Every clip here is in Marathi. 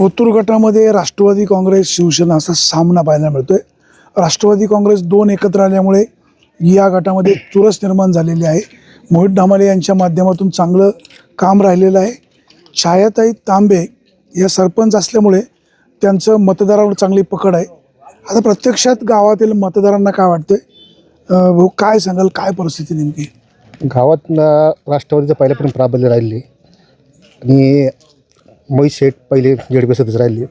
ओतूर गटामध्ये राष्ट्रवादी काँग्रेस शिवसेना असा सामना पाहायला मिळतोय. राष्ट्रवादी काँग्रेस दोन एकत्र आल्यामुळे या गटामध्ये चुरस निर्माण झालेली आहे. मोहित डामाले यांच्या माध्यमातून चांगलं काम राहिलेलं आहे. छायाताई तांबे या सरपंच असल्यामुळे त्यांचं मतदारावर चांगली पकड आहे. आता प्रत्यक्षात गावातील मतदारांना काय वाटतंय, भाऊ काय सांगाल, काय परिस्थिती नेमकी गावात राष्ट्रवादीचं पहिल्यापर्यंत प्राबल्य राहिले आणि मोहित शेठ पहिले जेडपी सदस्य राहिले.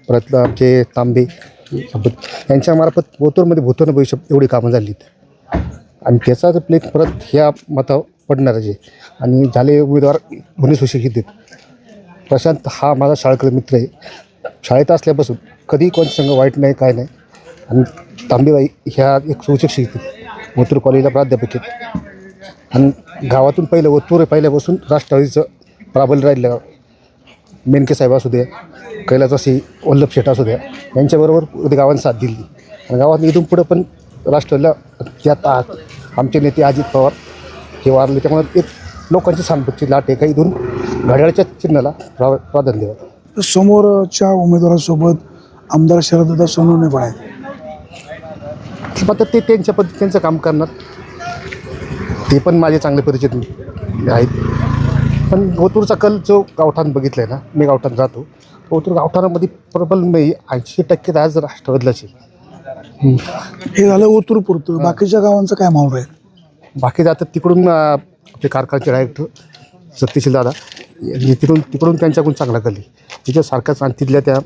परत आमचे तांबे यांच्यामार्फत ओतूरमध्ये भूतन भविष्य एवढी कामं झाली आणि त्याचाच प्लेक परत ह्या मता पडणारच आहे. आणि झाले उमेदवार गुन्हे सुशिक्षित आहेत. प्रशांत हा माझा शाळकरी मित्र आहे. शाळेत असल्यापासून कधी कोण संघ वाईट नाही, काय नाही. आणि तांबेबाई ह्या एक सुशिक्षित ओतूर कॉलेजला प्राध्यापक आहेत. आणि गावातून पहिलं ओतूर पहिल्यापासून राष्ट्रवादीचं प्राबल्य राहिलं. मेनके साहेब असू द्या, कैलासवासी वल्लभ शेठ असू द्या, यांच्याबरोबर गावांनी साथ दिली. आणि गावात इथून पुढं पण राष्ट्रवादीला त्यात आमचे नेते अजित पवार हे वारले, त्यामुळे एक लोकांची सहानुभूतीची लाट आहे. काही इथून घड्याळच्या चिन्हाला प्राधान्य द्यावं. समोरच्या उमेदवारासोबत आमदार शरददादा सोनवणे पण आहेत. मात्र ते त्यांच्या पद्धतीचं काम करणार, ते पण माझे चांगले परिचित आहेत. पण ओतूरचा कल जो गावठाण बघितला आहे ना, मी गावठाण राहतो. ओतूर गावठाणामध्ये प्रबल 80% तर आज राष्ट्रवादीलाच आहे. हे झालं ओतूर पुरतं. बाकीच्या गावांचं काय माहोल राहील? बाकी जातात तिकडून आपले कारखान्याचे डायरेक्टर सत्यशील दादा तिकडून त्यांच्याकडून चांगला कल आहे. तिच्या सारखाच आणि तिथल्या त्या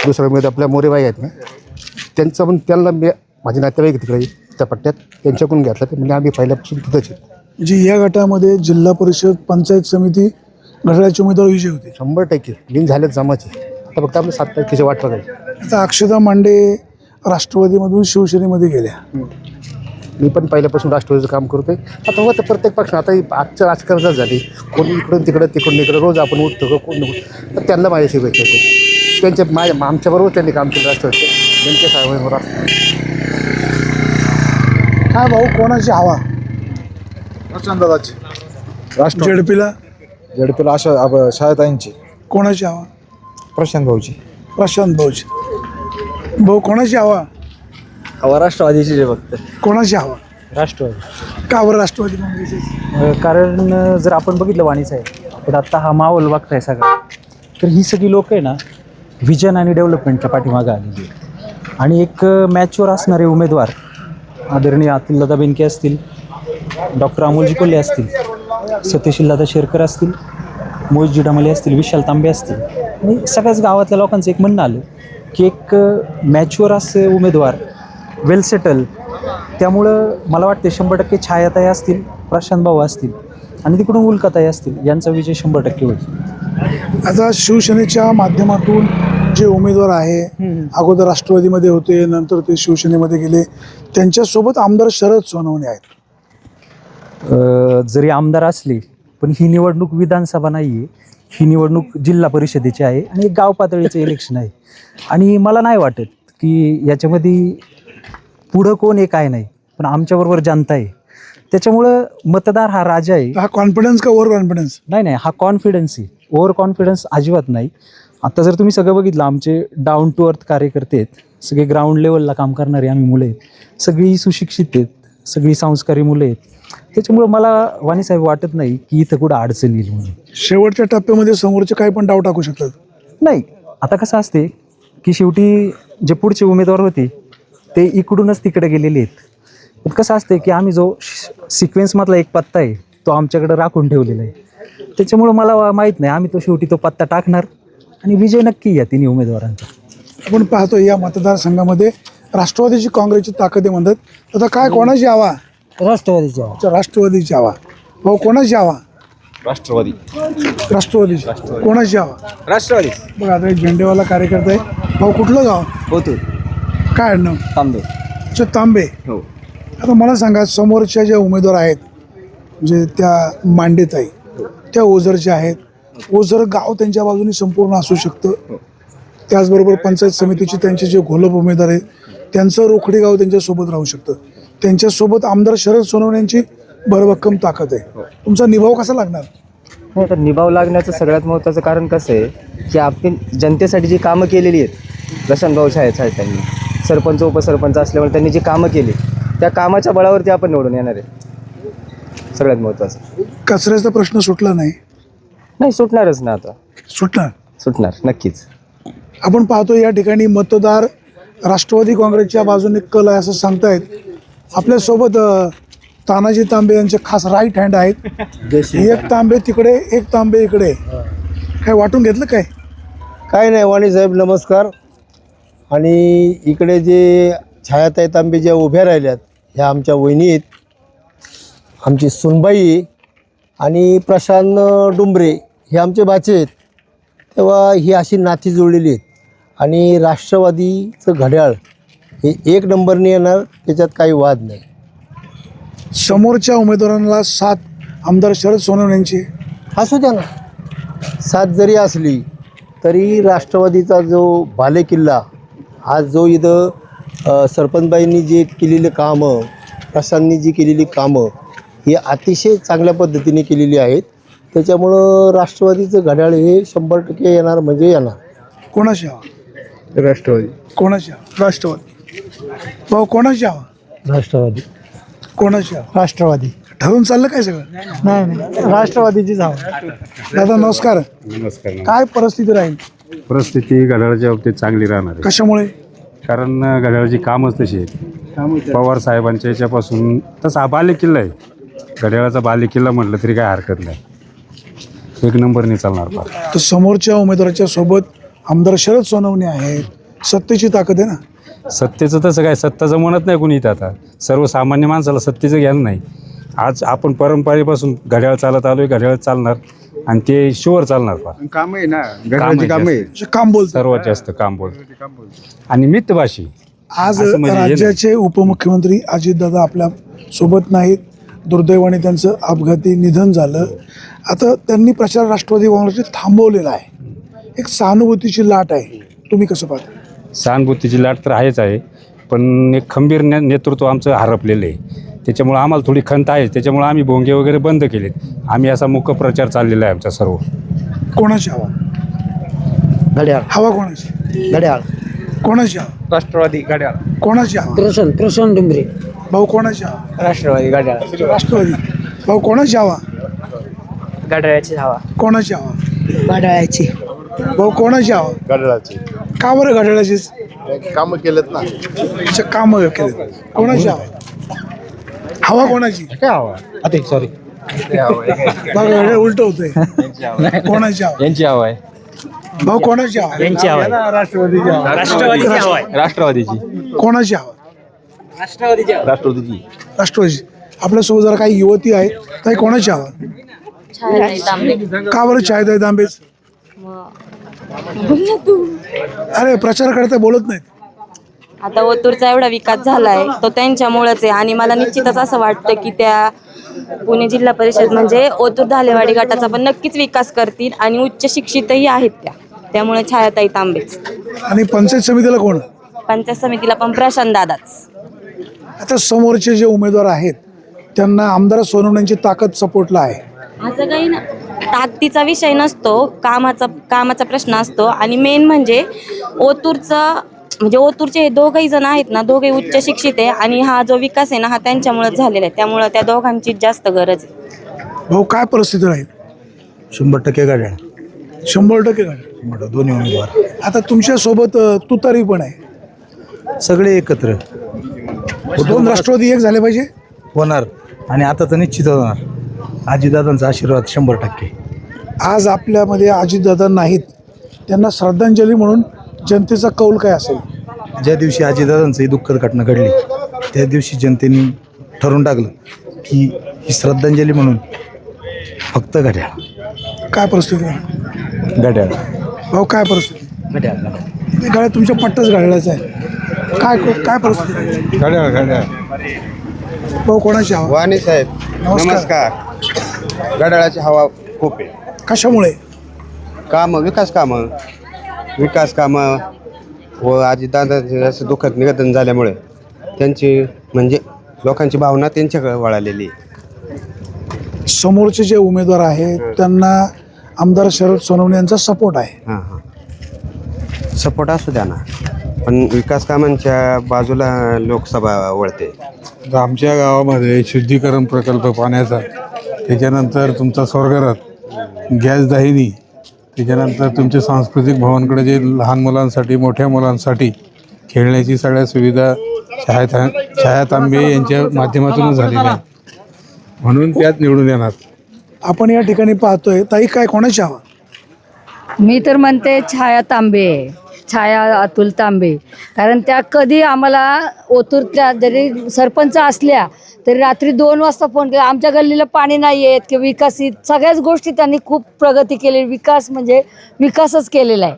दुसऱ्यामध्ये आपल्या मोरेबाई आहेत ना, त्यांचं पण त्यांना मी माझे नातेवाईक तिकडे त्या पट्ट्यात त्यांच्याकडून घेतला. ते म्हणजे आम्ही पहिल्यापासून तिथंच आहे. म्हणजे या गटामध्ये जिल्हा परिषद, पंचायत समिती घड्याळाचे उमेदवार विजय होते 100% बिन झालेत जमाचे. आता फक्त आपल्या 7 तारखेची वाट बघायची. आता अक्षता मांडे राष्ट्रवादीमधून शिवसेनेमध्ये गेल्या. मी पण पहिल्यापासून राष्ट्रवादीचं काम करतो आहे. आता होतं प्रत्येक पक्षानं. आता आजच्या राजकारणात झाली, कोण इकडून तिकडं रोज आपण उठतो कोण तर त्यांना माझ्याशी भेटतो. त्यांच्या आमच्याबरोबर त्यांनी काम केलं राष्ट्रवादीचं. त्यांच्या साहेबांबरोबर काय भाऊ, कोणाची हवा? प्रचंडदाची जेडपीला झेडपीला आशा शाळेताईंची. कोणाची हवा? प्रशांत भाऊची. प्रशांत भाऊची. भाऊ कोणाची हवा? हवा राष्ट्रवादीची जे फक्त. कोणाची हवा? राष्ट्रवादी. का बरं राष्ट्रवादी काँग्रेस? कारण जर आपण बघितलं वाणीचं आहे तर आत्ता हा माहोल बघताय सगळा, तर ही सगळी लोक आहे ना व्हिजन आणि डेव्हलपमेंटच्या पाठीमागं आलेली आहे. आणि एक मॅच्युअर असणारे उमेदवार आदरणीय अतुलदादा बेनके असतील, डॉक्टर अमोलजी कोल्हे असतील, सत्यशीलदादा शेरकर असतील, मोहितजी डामाले असतील, विशाल तांबे असतील, आणि सगळ्याच गावातल्या लोकांचं एक म्हणणं आलं की एक मॅच्युअर असे उमेदवार, वेल सेटल. त्यामुळं मला वाटते 100% छायाताई असतील, प्रशांत भाऊ असतील आणि तिकडून उल्काताई असतील, यांचा विजय 100% होईल. आता शिवसेनेच्या माध्यमातून जे उमेदवार आहे, अगोदर राष्ट्रवादीमध्ये होते, नंतर ते शिवसेनेमध्ये गेले, त्यांच्यासोबत आमदार शरद सोनवणे आहेत. जरी आमदार असले पण ही निवडणूक विधानसभा नाही आहे, ही निवडणूक जिल्हा परिषदेची आहे आणि एक गाव पातळीचं इलेक्शन आहे. आणि मला नाही वाटत की याच्यामध्ये पुढं कोण आहे काय नाही, पण आमच्याबरोबर जनता आहे. त्याच्यामुळं मतदार हा राजा आहे. हा कॉन्फिडन्स का ओव्हर कॉन्फिडन्स? नाही, हा कॉन्फिडन्स आहे. ओव्हर कॉन्फिडन्स अजिबात नाही. आता जर तुम्ही सगळं बघितलं, आमचे डाऊन टू अर्थ कार्यकर्ते आहेत, सगळे ग्राउंड लेवलला काम करणारे आम्ही मुलं आहेत, सगळी सुशिक्षित आहेत, सगळी संस्कारी मुलं आहेत. त्याच्यामुळं मला वाणीसाहेब वाटत नाही की इथं कुठं अडचण येईल म्हणून. शेवटच्या टप्प्यामध्ये समोरचे काही पण डाव टाकू शकतात. नाही, आता कसं असते की शेवटी जे पुढचे उमेदवार होते ते इकडूनच तिकडे गेलेले आहेत. पण कसं असते की आम्ही जो सिक्वेन्समधला एक पत्ता आहे तो आमच्याकडे राखून ठेवलेला आहे. त्याच्यामुळं मला माहीत नाही, आम्ही शेवटी तो पत्ता टाकणार आणि विजय नक्की या तिन्ही उमेदवारांचा. आपण पाहतो या मतदारसंघामध्ये राष्ट्रवादीची काँग्रेसची ताकद आहे म्हणतात. आता काय, कोणाची हवा? राष्ट्रवादीची. राष्ट्रवादीची हवा. भाऊ कोणाची हवा? राष्ट्रवादीची. कोणाची हवा? राष्ट्रवादी. बघा आता एक झेंडेवाला कार्यकर्ता आहे. भाऊ कुठलं गाव? ओतूर. काय नाव? तांबे. अच्छा, तांबे. हो. आता मला सांगा, समोरच्या ज्या उमेदवार आहेत म्हणजे त्या मांडेताई, त्या ओझरच्या आहेत. ओझर गाव त्यांच्या बाजूने संपूर्ण असू शकतं. त्याचबरोबर पंचायत समितीचे त्यांचे जे घोलप उमेदवार आहेत त्यांचं रोखडी गाव त्यांच्यासोबत राहू शकतं. त्यांच्यासोबत आमदार शरद सोनवणे यांची भरभक्कम ताकद आहे. तुमचा निभाव कसा लागणार? नाही तर निभाव लागण्याचं सगळ्यात महत्त्वाचं कारण कसं आहे की आपण जनतेसाठी जी कामं केलेली आहेत प्रशांतभाऊ छाया त्यांनी सरपंच उपसरपंच असल्यामुळे त्यांनी जी कामं केली त्या कामाच्या बळावरती आपण निवडून येणार आहे सगळ्यात महत्त्वाचं. कचऱ्याचा प्रश्न सुटला नाही सुटणारच ना आता सुटणार नक्कीच. आपण पाहतो या ठिकाणी मतदार राष्ट्रवादी काँग्रेसच्या बाजूने कल आहे असं सांगतायत. आपल्यासोबत तानाजी तांबे यांचे खास राईट हँड आहेत. एक तांबे तिकडे एक तांबे इकडे. काय वाटून घेतलं काय नाही वाणी साहेब नमस्कार. आणि इकडे जे छायाताई तांबे ज्या उभ्या राहिल्यात ह्या आमच्या वहिनी आहेत, आमची सुनबाई आणि प्रशांत डुंबरे हे आमचे बाचे आहेत. तेव्हा ही अशी नाती जुळलेली आहेत आणि राष्ट्रवादीचं घड्याळ हे 1 नंबरने येणार त्याच्यात काही वाद नाही. समोरच्या उमेदवारांना साथ आमदार शरद सोनवणे यांची असू द्या ना, साथ जरी असली तरी राष्ट्रवादीचा जो बालेकिल्ला आज जो इथं सरपंचबाईंनी जे केलेली कामं प्रशांतनी जी केलेली कामं ही अतिशय चांगल्या पद्धतीने केलेली आहेत. त्याच्यामुळं राष्ट्रवादीचं घड्याळ हे 100% येणार म्हणजे येणार. कोणाची हवा? राष्ट्रवादी. कोणाची हवा? राष्ट्रवादी. भाऊ कोणाची हवा? राष्ट्रवादी. कोणाची हवा? राष्ट्रवादी. ठरवून चाललं काय सगळं? नाही राष्ट्रवादीचीच हवा. दादा नमस्कार. नमस्कार. काय परिस्थिती राहील? परिस्थिती घड्याळाच्या बाबतीत चांगली राहणार आहे. कशामुळे? कारण घड्याळाची कामच तशी आहेत. पवार साहेबांच्या याच्यापासून तसा हा बालेकिल्ला आहे. घड्याळाचा बालेकिल्ला म्हटलं तरी काय हरकत नाही. 1 नंबरने चालणार फार. तर समोरच्या उमेदवाराच्या सोबत आमदार शरद सोनवणे आहेत. सत्तेची ताकद आहे ना. सत्तेचं तसं काय सत्ताचं म्हणत नाही कुणी इथं. आता सर्वसामान्य माणसाला सत्तेचं ज्ञान नाही. आज आपण परंपरेपासून घड्याळ चालत आलोय, घड्याळ चालणार आणि ते शुअर चालणार फार. काम आहे ना घड्याळाची कामं आहे. काम बोलतो. सर्वात जास्त काम बोल आणि मितभाषी. आज असं म्हणजे हे राज्याचे उपमुख्यमंत्री अजितदादा आपल्या सोबत नाहीत. दुर्दैवाने त्यांचं अपघाती निधन झालं. आता त्यांनी प्रचार राष्ट्रवादी काँग्रेसने थांबवलेला आहे. एक सहानुभूतीची लाट आहे. तुम्ही कसं पाहता? सहानुभूतीची लाट तर आहेच आहे, पण एक खंबीर नेतृत्व आमचं हरपलेलं आहे. त्याच्यामुळं आम्हाला थोडी खंत आहे. त्याच्यामुळं आम्ही भोंगे वगैरे बंद केलेत. आम्ही असा मुख्य प्रचार चाललेला आहे आमचा सर्व. कोणाची हवा? घड्याळ. हवा कोणाची? घड्याळ. कोणाची हवा? राष्ट्रवादी घड्याळ. कोणाची हवा? प्रशांत डुंबरे. भाऊ कोणाची हवा? राष्ट्रवादी घड्याळ. राष्ट्रवादी. भाऊ कोणाची हवा? घड्याळाची हवा. कोणाची हवा? घड्याळाची. भाऊ कोणाची हवा? घड्याळाची. का बरं घड्याळाचीच? कामं केलेत ना. कामं केले. कोणाची हवा? हवा कोणाची? काय हवा? आता सॉरी. बघा उलट होतंय. कोणाची हवा? यांची हवा आहे. भाऊ कोणाची हवा? यांची हवा आहे. राष्ट्रवादीची. कोणाची हवा? राष्ट्रवादीची. राष्ट्रवादी. आपल्यासोबत जरा काही युवती आहेत. काही कोणाची हवा? छायाताई तांबे. का बरं छायाताई तांबेच? अरे प्रचार करता बोलत नाहीत. आता ओतूरचा एवढा विकास झालाय तो त्यांच्यामुळेच आहे आणि मला निश्चितच असं वाटतं की त्या पुणे जिल्हा परिषद म्हणजे ओतूर धालेवाडी गटाचा पण नक्कीच विकास करतील आणि उच्च शिक्षितही आहेत त्यामुळे छायाताई तांबेच. आणि पंचायत समितीला कोण? पंचायत समितीला पण प्रशांत दादाच. आता समोरचे जे उमेदवार आहेत त्यांना आमदार सोनवण्यांची ताकद सपोर्टला आहे. असं काही ना ताकदीचा विषय नसतो, कामाचा प्रश्न असतो आणि मेन म्हणजे ओतूरचं म्हणजे ओतूरचे हे दोघही जण आहेत ना, दोघे उच्च शिक्षित आहे आणि हा जो विकास आहे ना हा त्यांच्यामुळेच झालेला आहे. त्यामुळं त्या दोघांची जास्त गरज आहे. भाऊ काय परिस्थिती राहील? 100% घड्याळ. 100% घड्याळ. दोन्ही उमेदवार. आता तुमच्या सोबत तुतारी पण आहे. सगळे एकत्र 2 राष्ट्रवादी एक झाले पाहिजे. होणार आणि आता तर निश्चित होणार. आजीदादांचा आशीर्वाद 100%. आज आपल्यामध्ये अजितदादा नाहीत. त्यांना श्रद्धांजली म्हणून जनतेचा कौल काय असेल? ज्या दिवशी आजीदादांचं ही दुःखद घटना घडली त्या दिवशी जनतेने ठरवून टाकलं की ही श्रद्धांजली म्हणून फक्त घड्याळ. काय परिस्थिती राहील? घड्याळ. भाऊ काय परिस्थिती? घड्याळ तुमच्या पट्टच घड्याळाचं आहे. काय परिस्थिती राहील? घड्याळ. घड्याळ. भाऊ कोणाची हवा? वाणी साहेब नमस्कार. घड्याळाची हवा खूप आहे. कशामुळे? विकास कामं व अजितदादांचे असं दुःखद निवेदन झाल्यामुळे त्यांची म्हणजे लोकांची भावना त्यांच्याकडे वळालेली आहे. समोरचे जे उमेदवार आहेत त्यांना आमदार शरद सोनवणे यांचा सपोर्ट आहे. हां हां सपोर्ट असू द्या ना, पण विकास कामांच्या बाजूला लोकसभा वळते. आता आमच्या गावामध्ये शुद्धीकरण प्रकल्प पाण्याचा, त्याच्यानंतर तुमचा स्वर्गरथ, गॅस दाहिनी, त्याच्यानंतर तुमचे सांस्कृतिक भवनकडे जे लहान मुलांसाठी मोठ्या मुलांसाठी खेळण्याची सगळ्या सुविधा छाया तांबे यांच्या माध्यमातूनच झालेल्या आहेत, म्हणून त्यात निवडून येणार. आपण या ठिकाणी पाहतोय ताई, काय कोणाची हवा? मी तर म्हणते छाया तांबे, छाया अतुल तांबे. कारण त्या कधी आम्हाला ओतूरच्या जरी सरपंच असल्या तरी रात्री 2 वाजता फोन केला, आमच्या गल्लीला पाणी नाही येत किंवा विकसित सगळ्याच गोष्टी त्यांनी खूप प्रगती केली. विकास म्हणजे विकासच केलेला आहे.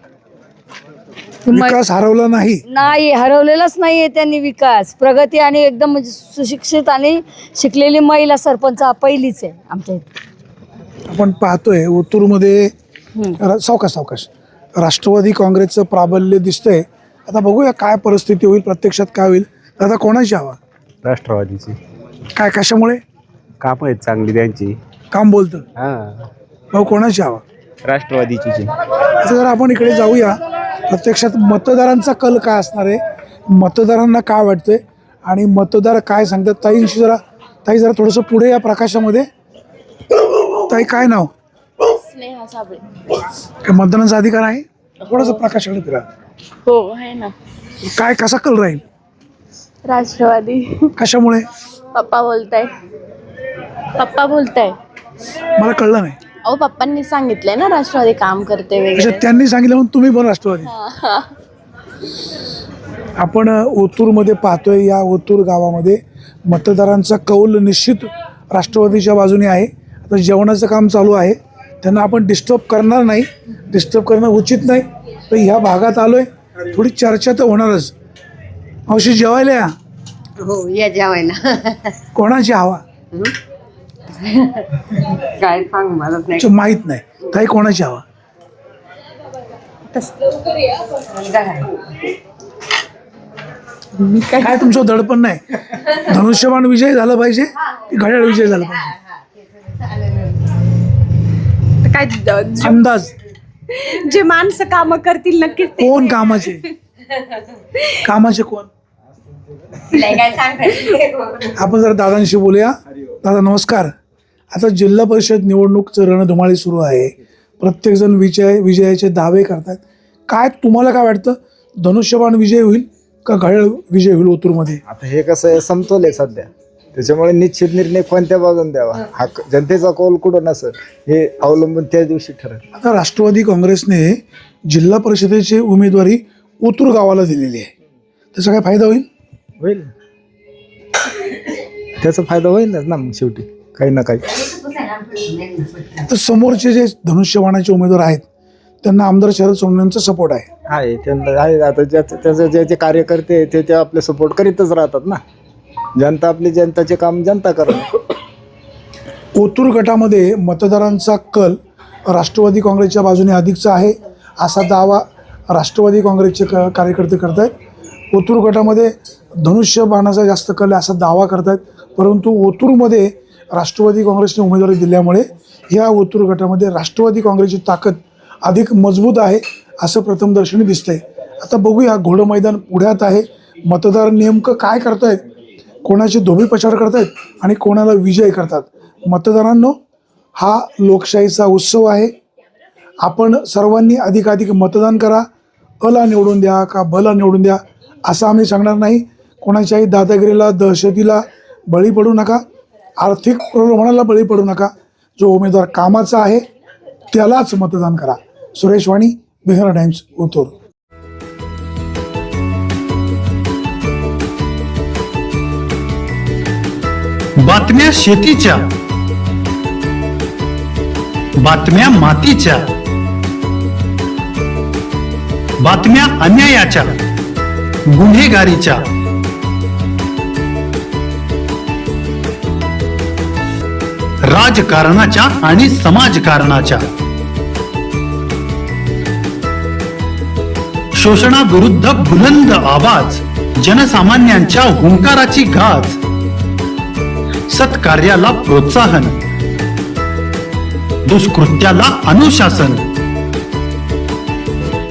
विकास हरवला नाही, हरवलेलाच नाहीये त्यांनी विकास, प्रगती आणि एकदम म्हणजे सुशिक्षित आणि शिकलेली महिला सरपंच पहिलीच आहे आमच्या इथे. आपण पाहतोय ओतूरमध्ये सावकाश राष्ट्रवादी काँग्रेसचं प्राबल्य दिसतंय. आता बघूया काय परिस्थिती होईल, प्रत्यक्षात काय होईल. आता कोणाची हवा? राष्ट्रवादीची. काय, कशामुळे? कामं आहेत चांगली त्यांची. काम बोलतं. हां भाऊ, कोणाची हवा? राष्ट्रवादीची. आता जर आपण इकडे जाऊया, प्रत्यक्षात मतदारांचा कल काय असणार आहे, मतदारांना काय वाटतंय आणि मतदार काय सांगतात. ताई जरा थोडंसं पुढे या प्रकाशामध्ये. ताई, काय नाव? स्नेहा साबळे. काय मतदानाचा अधिकार आहे? थोडंसं प्रकाशाकडे फिरा. हो आहे ना. काय, कसा कल राहील? राष्ट्रवादी. कशामुळे? पप्पा बोलताय. मला कळलं नाही. अहो पप्पांनी सांगितलंय ना राष्ट्रवादी काम करते अच्छा, वगैरे. त्यांनी सांगितलं म्हणून तुम्ही पण राष्ट्रवादी. आपण ओतूरमध्ये पाहतोय, या ओतूर गावामध्ये मतदारांचा कौल निश्चित राष्ट्रवादीच्या बाजूने आहे. आता जेवणाचं काम चालू आहे, त्यांना आपण डिस्टर्ब करणार नाही, डिस्टर्ब करणं उचित नाही. तर ह्या भागात आलोय, थोडी चर्चा तर होणारच. मावशी, जेवायला या. हो, या जेवायला. कोणाची हवा? काय सांग मला अच्छा, माहित नाही. काही कोणाची हवा? काय तुमचं दडपण नाही? धनुष्यबाण विजय झाला पाहिजे की घड्याळ विजय झाला पाहिजे? काय अंदाज. जे माणसं काम करतील नक्कीच. कोण कामाचे कोण? आपण जरा दादांशी बोलूया. दादा, नमस्कार. आता जिल्हा परिषद निवडणूकचं रणधुमाळी सुरू आहे. प्रत्येकजण विजयाचे दावे करतात. काय तुम्हाला काय वाटतं, धनुष्यबाण विजय होईल का घड्याळ विजय होईल ओतूरमध्ये? आता हे कसं आहे, समतोल आहे सध्या, त्याच्यामुळे निश्चित निर्णय कोणत्या बाजून द्यावा हा जनतेचा कौल कुठं नसेल हे अवलंबून त्याच दिवशी ठरेल. आता राष्ट्रवादी काँग्रेसने जिल्हा परिषदेची उमेदवारी ओतूर गावाला दिलेली आहे, त्याचा काय फायदा होईल? त्याचा फायदा होईलच ना मग शेवटी काही ना काही. तर समोरचे जे धनुष्यबाणाचे उमेदवार आहेत त्यांना आमदार शरद सोनवणेंचा सपोर्ट आहे. त्यांना आहे. आता त्याचे जे कार्यकर्ते ते आपले सपोर्ट करीतच राहतात ना. जनता आपली जनताचे काम जनता करणार. ओतूर गटामध्ये मतदारांचा कल राष्ट्रवादी काँग्रेसच्या बाजूने अधिकचा आहे असा दावा राष्ट्रवादी काँग्रेसचे कार्यकर्ते करत आहेत. ओतूर गटामध्ये धनुष्यबाणाचा जास्त कल आहे असा दावा करत आहेत. परंतु ओतूरमध्ये राष्ट्रवादी काँग्रेसने उमेदवारी दिल्यामुळे या ओतूर गटामध्ये राष्ट्रवादी काँग्रेसची ताकद अधिक मजबूत आहे असं प्रथमदर्शनी दिसतंय. आता बघूया, घोडं मैदान पुढ्यात आहे. मतदार नेमकं काय करतायत, कोणाची धोबी पछाड करतायत आणि कोणाला विजय करतात. मतदारांनो, हा लोकशाहीचा उत्सव आहे. आपण सर्वांनी अधिकाधिक मतदान करा. अला निवडून द्या का भला निवडून द्या असं आम्ही सांगणार नाही. कोणाच्याही दादागिरीला, दहशतीला बळी पडू नका. आर्थिक प्रलोभनाला बळी पडू नका. जो उमेदवार कामाचा आहे त्यालाच मतदान करा. सुरेश वाणी, बिहार टाइम्स, ओतूर. बातम्या शेतीच्या, बातम्या मातीच्या, बातम्या अन्यायाच्या, गुन्हेगारीच्या, राजकारणाच्या आणि समाजकारणाच्या, शोषणाविरुद्ध बुलंद आवाज, जनसामान्यांच्या हुंकाराची गाज, सत्कार्याला प्रोत्साहन, दुष्कृत्याला अनुशासन.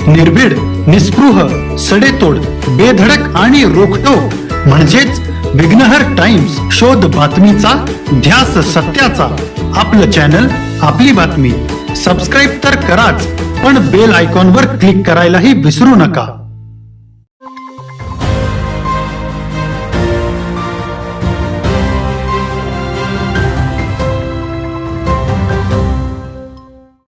निर्भीड, निस्पृह, सडेतोड, बेधडक आणि रोखटोक म्हणजेच विघ्नहर टाइम्स. शोध बातमीचा, ध्यास सत्याचा. आपलं चॅनल, आपली बातमी. सबस्क्राईब तर कराच, पण बेल आयकॉनवर क्लिक करायलाही विसरू नका.